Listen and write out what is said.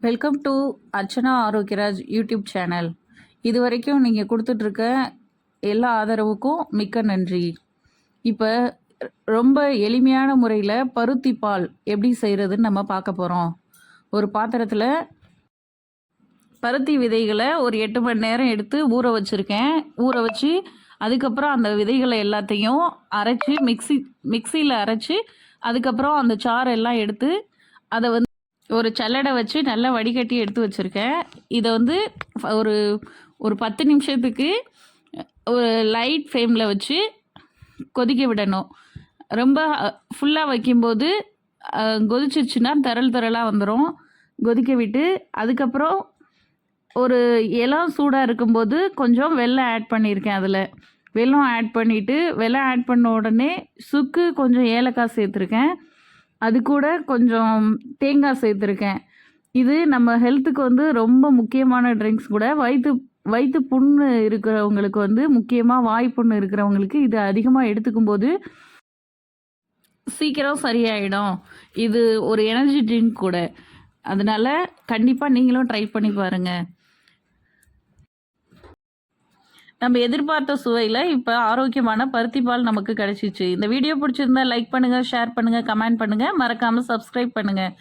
Welcome to Archana Arokiyaraj YouTube channel. இது வரைக்கும் நீங்கள் கொடுத்துட்ருக்க எல்லா ஆதரவுக்கும் மிக்க நன்றி. இப்போ ரொம்ப எளிமையான முறையில் பருத்தி பால் எப்படி செய்கிறதுன்னு நம்ம பார்க்க போகிறோம். ஒரு பாத்திரத்தில் பருத்தி விதைகளை ஒரு 8 மணி நேரம் எடுத்து ஊற வச்சுருக்கேன். ஊற வச்சு அதுக்கப்புறம் அந்த விதைகளை எல்லாத்தையும் அரைச்சி மிக்சியில் அரைச்சி அதுக்கப்புறம் அந்த சாறு எல்லாம் எடுத்து அதை ஒரு சல்லடை வச்சு நல்லா வடிகட்டி எடுத்து வச்சுருக்கேன். இதை ஒரு ஒரு 10 நிமிஷத்துக்கு ஒரு லைட் ஃப்ளேமில் வச்சு கொதிக்க விடணும். ரொம்ப ஃபுல்லாக வைக்கும்போது கொதிச்சிருச்சுன்னா தரலாக வந்துடும். கொதிக்க விட்டு அதுக்கப்புறம் ஒரு இளம் சூடாக இருக்கும்போது கொஞ்சம் வெல்லம் ஆட் பண்ணியிருக்கேன். அதில் வெல்லம் ஆட் பண்ணிவிட்டு வெல்லம் ஆட் பண்ண உடனே சுக்கு கொஞ்சம் ஏலக்காய் சேர்த்துருக்கேன். அது கூட கொஞ்சம் தேங்காய் சேர்த்துருக்கேன். இது நம்ம ஹெல்த்துக்கு ரொம்ப முக்கியமான ட்ரிங்க்ஸ் கூட. வயிற்று புண்ணு இருக்கிறவங்களுக்கு முக்கியமாக வாய் புண்ணு இருக்கிறவங்களுக்கு இது அதிகமாக எடுத்துக்கும் போது சீக்கிரம் சரியாயிடும். இது ஒரு எனர்ஜி ட்ரிங்க் கூட. அதனால் கண்டிப்பாக நீங்களும் ட்ரை பண்ணி பாருங்கள். நம்ம எதிர்பார்த்த சுவையில் இப்போ ஆரோக்கியமான பருத்தி பால் நமக்கு கிடைச்சிச்சு. இந்த வீடியோ பிடிச்சிருந்தா லைக் பண்ணுங்கள், ஷேர் பண்ணுங்கள், கமெண்ட் பண்ணுங்கள், மறக்காமல் சப்ஸ்கிரைப் பண்ணுங்கள்.